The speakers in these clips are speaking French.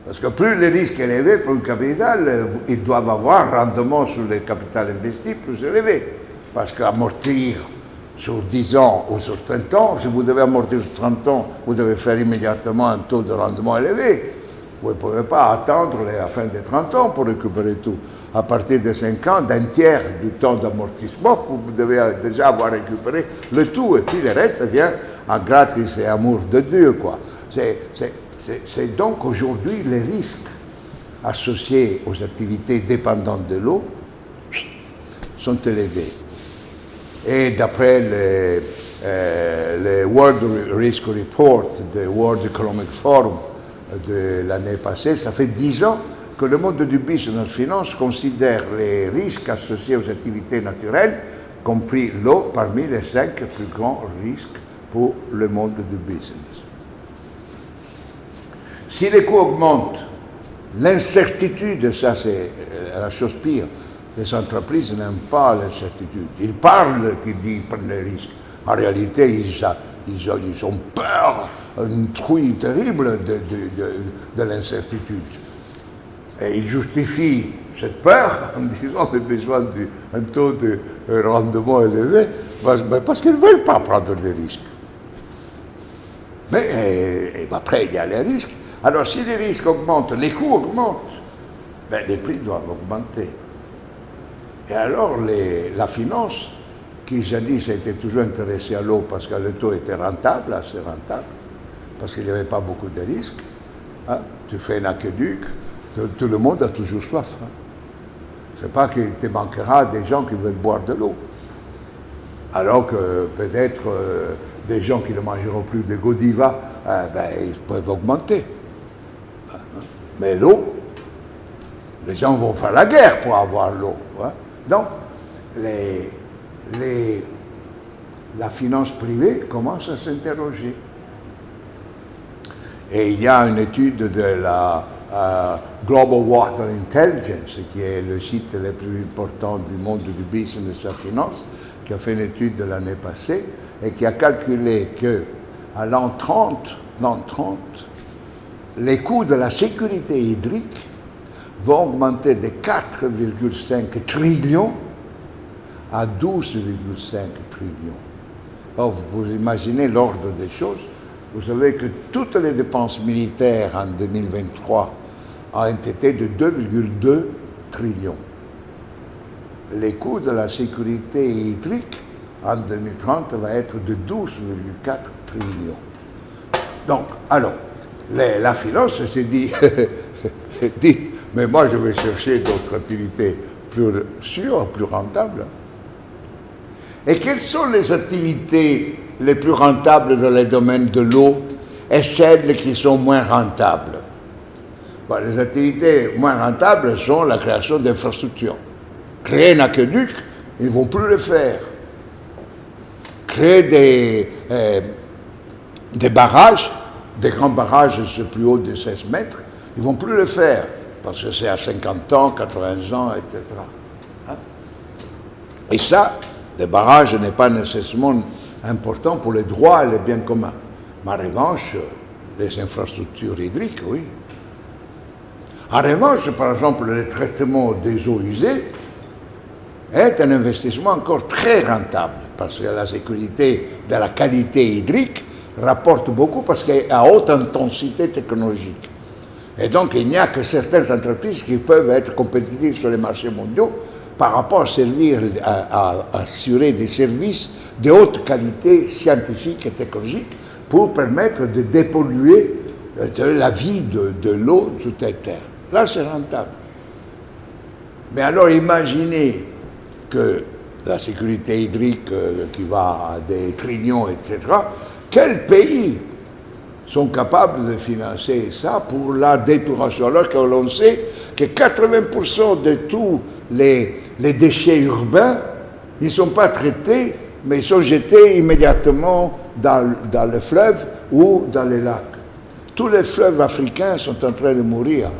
Parce que plus le risque est élevé pour une capitale, ils doivent avoir un rendement sur le capital investi plus élevé. Parce qu'amortir sur 10 ans ou sur 30 ans, si vous devez amortir sur 30 ans, vous devez faire immédiatement un taux de rendement élevé. Vous ne pouvez pas attendre la fin des 30 ans pour récupérer tout. À partir de 5 ans, d'un tiers du temps d'amortissement, vous devez déjà avoir récupéré le tout. Et puis le reste vient en gratis et amour de Dieu, quoi. C'est donc aujourd'hui les risques associés aux activités dépendantes de l'eau sont élevés. Et d'après le World Risk Report du World Economic Forum de l'année passée, ça fait 10 ans que le monde du business finance considère les risques associés aux activités naturelles, compris l'eau, parmi les 5 plus grands risques pour le monde du business. Si les coûts augmentent, l'incertitude, ça c'est la chose pire. Les entreprises n'aiment pas l'incertitude. Ils parlent qu'ils prennent les risques. En réalité, ils ont peur, une trouille terrible de l'incertitude. Et ils justifient cette peur en disant qu'ils ont besoin d'un taux de rendement élevé parce qu'ils ne veulent pas prendre des risques. Mais après, il y a les risques. Alors, si les risques augmentent, les coûts augmentent, les prix doivent augmenter. Et alors, la finance, qui jadis était toujours intéressée à l'eau parce que le taux était rentable, assez rentable, parce qu'il n'y avait pas beaucoup de risques, hein, tu fais un aqueduc, tout le monde a toujours soif. Hein. C'est pas qu'il te manquera des gens qui veulent boire de l'eau. Alors que peut-être des gens qui ne mangeront plus de Godiva, ils peuvent augmenter. Mais l'eau, les gens vont faire la guerre pour avoir l'eau. Hein. Donc, la finance privée commence à s'interroger. Et il y a une étude de la Global Water Intelligence, qui est le site le plus important du monde du business et de la finance, qui a fait une étude de l'année passée et qui a calculé qu'à l'an 30, les coûts de la sécurité hydrique vont augmenter de 4,5 trillions à 12,5 trillions. Alors, vous imaginez l'ordre des choses. Vous savez que toutes les dépenses militaires en 2023 ont été de 2,2 trillions. Les coûts de la sécurité hydrique en 2030 va être de 12,4 trillions. Donc, alors, la finance s'est dit, dites, mais moi je vais chercher d'autres activités plus sûres, plus rentables. Et quelles sont les activités les plus rentables dans le domaine de l'eau et celles qui sont moins rentables? Les activités moins rentables sont la création d'infrastructures. Créer un aqueduc, ils ne vont plus le faire. Créer des barrages, des grands barrages plus hauts de 16 mètres, ils ne vont plus le faire, parce que c'est à 50 ans, 80 ans, etc. Hein? Et ça, les barrages n'est pas nécessairement important pour les droits et les biens communs. Mais en revanche, les infrastructures hydriques, oui. En revanche, par exemple, le traitement des eaux usées est un investissement encore très rentable, parce que la sécurité de la qualité hydrique rapporte beaucoup parce qu'elle est à haute intensité technologique. Et donc, il n'y a que certaines entreprises qui peuvent être compétitives sur les marchés mondiaux par rapport à assurer des services de haute qualité scientifique et technologique pour permettre de dépolluer la vie de l'eau sous cette terre. Là, c'est rentable. Mais alors, imaginez que la sécurité hydrique qui va à des trillions, etc., quels pays sont capables de financer ça pour la d'épuration, alors que l'on sait que 80% de tous les déchets urbains, ils ne sont pas traités, mais ils sont jetés immédiatement dans le fleuve ou dans les lacs. Tous les fleuves africains sont en train de mourir,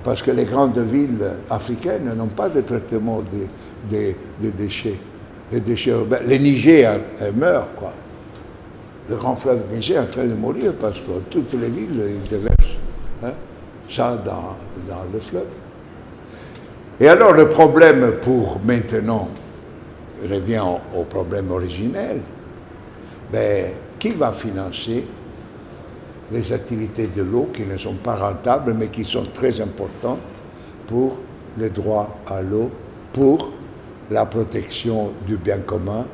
parce que les grandes villes africaines n'ont pas de traitement des déchets. Les déchets urbains. Le Niger meurt, quoi. Le grand fleuve Niger est en train de mourir parce que toutes les villes, ils déversent. Hein? ça dans le fleuve. Et alors le problème pour maintenant, revient au problème originel, ben, qui va financer les activités de l'eau qui ne sont pas rentables mais qui sont très importantes pour les droits à l'eau, pour la protection du bien commun,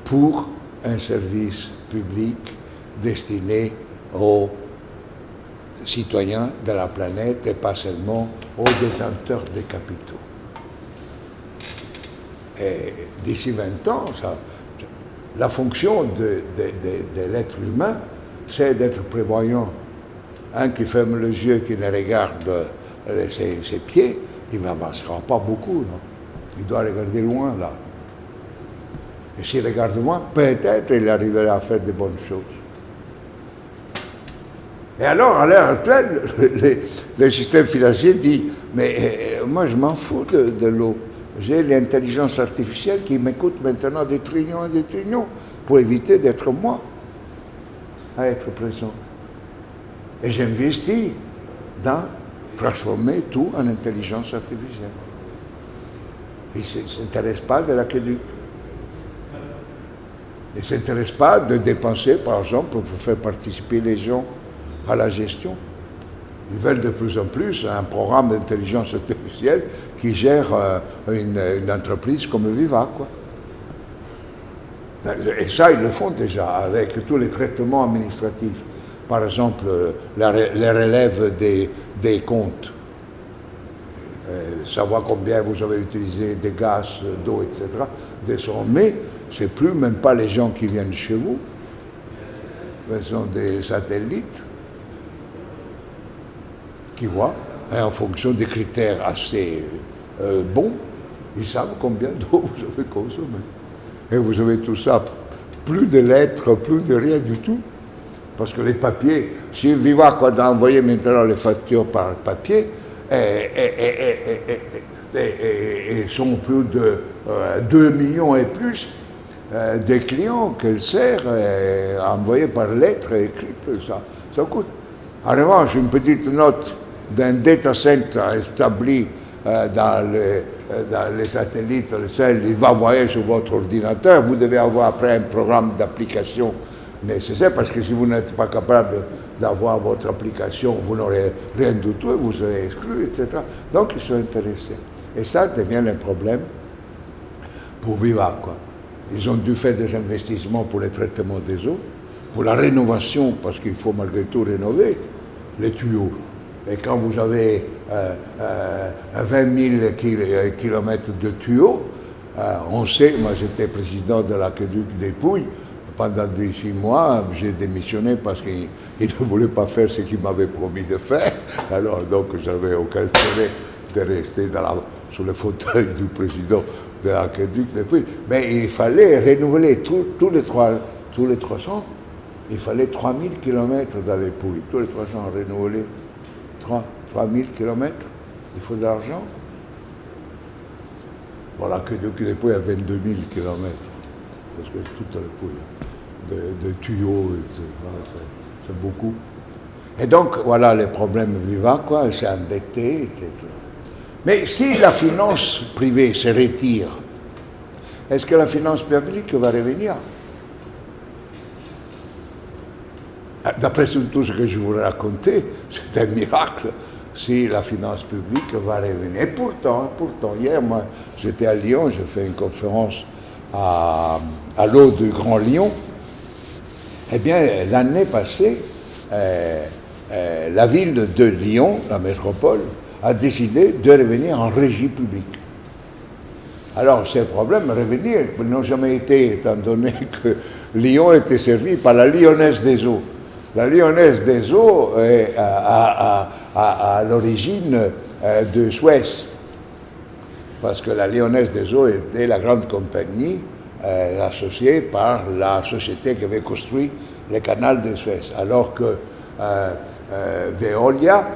pour un service public destiné aux citoyens de la planète et pas seulement aux détenteurs des capitaux. Et d'ici 20 ans, la fonction de l'être humain, c'est d'être prévoyant. Un qui ferme les yeux, qui ne regarde ses pieds, il n'avancera pas beaucoup. Non? Il doit regarder loin, là. Et s'il regarde loin, peut-être il arrivera à faire de bonnes choses. Et alors, à l'heure actuelle, le système financier dit, mais moi je m'en fous de l'eau. J'ai l'intelligence artificielle qui m'écoute maintenant des trillions et des trillions pour éviter d'être moi à être présent. Et j'investis dans transformer tout en intelligence artificielle. Il ne s'intéresse pas de l'aqueduc. Il ne s'intéresse pas de dépenser, par exemple, pour faire participer les gens à la gestion. Ils veulent de plus en plus un programme d'intelligence artificielle qui gère une entreprise comme Viva, quoi. Et ça, ils le font déjà avec tous les traitements administratifs. Par exemple, les relèves des comptes. Savoir combien vous avez utilisé de gaz, d'eau, etc. Désormais, ce n'est plus même pas les gens qui viennent chez vous. Ce sont des satellites qui voient, et en fonction des critères assez bons, ils savent combien d'eau vous avez consommé. Et vous avez tout ça, plus de lettres, plus de rien du tout. Parce que les papiers, si Viva quand a envoyé maintenant les factures par papier, et sont plus de 2 millions et plus des clients qu'elle sert envoyés par lettres écrites, ça coûte. En revanche, une petite note d'un data center établi dans les satellites, il va envoyer sur votre ordinateur, vous devez avoir après un programme d'application nécessaire, parce que si vous n'êtes pas capable d'avoir votre application, vous n'aurez rien du tout, et vous serez exclu, etc. Donc ils sont intéressés. Et ça devient un problème pour Viva, quoi. Ils ont dû faire des investissements pour le traitement des eaux, pour la rénovation, parce qu'il faut malgré tout rénover les tuyaux. Et quand vous avez 20 000 kilomètres de tuyaux, on sait, moi j'étais président de l'aqueduc des Pouilles, pendant 18 mois, j'ai démissionné parce qu'il ne voulait pas faire ce qu'il m'avait promis de faire. Alors, donc, j'avais aucun intérêt de rester sous le fauteuil du président de l'aqueduc des Pouilles. Mais il fallait renouveler tous les 300. Il fallait 3000 kilomètres dans les Pouilles. Tous les 300 renouveler 3000 kilomètres. Il faut de l'argent. Bon, l'aqueduc des Pouilles a 22 000 kilomètres. Parce que toute la Pouille, de tuyaux, etc. C'est beaucoup. Et donc, voilà les problèmes Viva, quoi. Elle s'est endettée, etc. Mais si la finance privée se retire, est-ce que la finance publique va revenir? D'après tout ce que je vous ai raconté, c'est un miracle si la finance publique va revenir. Et pourtant, hier, moi, j'étais à Lyon, j'ai fait une conférence à l'eau du Grand Lyon. Eh bien, l'année passée, la ville de Lyon, la métropole, a décidé de revenir en régie publique. Alors, ces problèmes revenir n'ont jamais été, étant donné que Lyon était servi par la Lyonnaise des Eaux. La Lyonnaise des Eaux est à l'origine de Suez, parce que la Lyonnaise des Eaux était la grande compagnie associée par la société qui avait construit le canal de Suez, alors que Veolia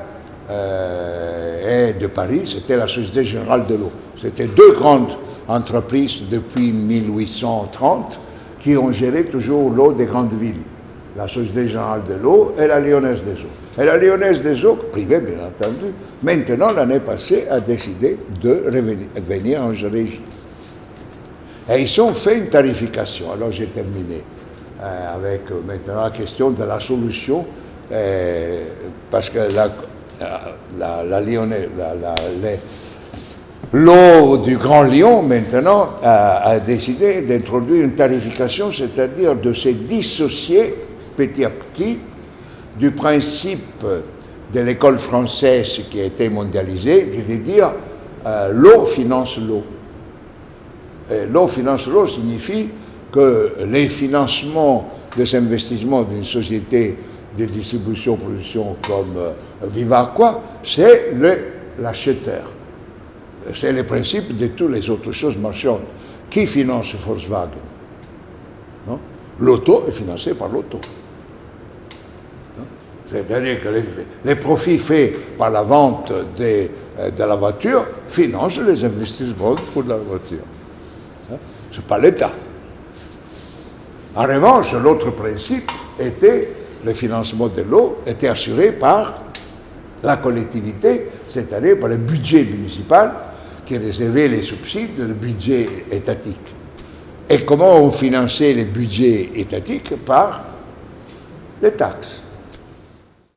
de Paris, c'était la Société Générale de l'Eau. C'était deux grandes entreprises depuis 1830 qui ont géré toujours l'eau des grandes villes. la Société Générale de l'Eau et la Lyonnaise des Eaux. Et la Lyonnaise des Eaux, privée bien entendu, maintenant, l'année passée, a décidé de revenir en régie. Et ils ont fait une tarification. Alors j'ai terminé avec maintenant la question de la solution, parce que la Lyonnaise, l'eau du Grand Lyon, maintenant, a décidé d'introduire une tarification, c'est-à-dire de se dissocier petit à petit du principe de l'école française qui a été mondialisée, qui est de dire l'eau finance l'eau. L'eau finance l'eau signifie que les financements des investissements d'une société de distribution-production comme Vivaqua, c'est l'acheteur. C'est le principe de toutes les autres choses marchandes. Qui finance Volkswagen? Non? L'auto est financé par l'auto. C'est-à-dire que les profits faits par la vente de la voiture financent les investissements pour la voiture. Ce n'est pas l'État. En revanche, l'autre principe était le financement de l'eau était assuré par la collectivité, c'est-à-dire par le budget municipal qui réservait les subsides, le budget étatique. Et comment on finançait les budgets étatiques? Par les taxes.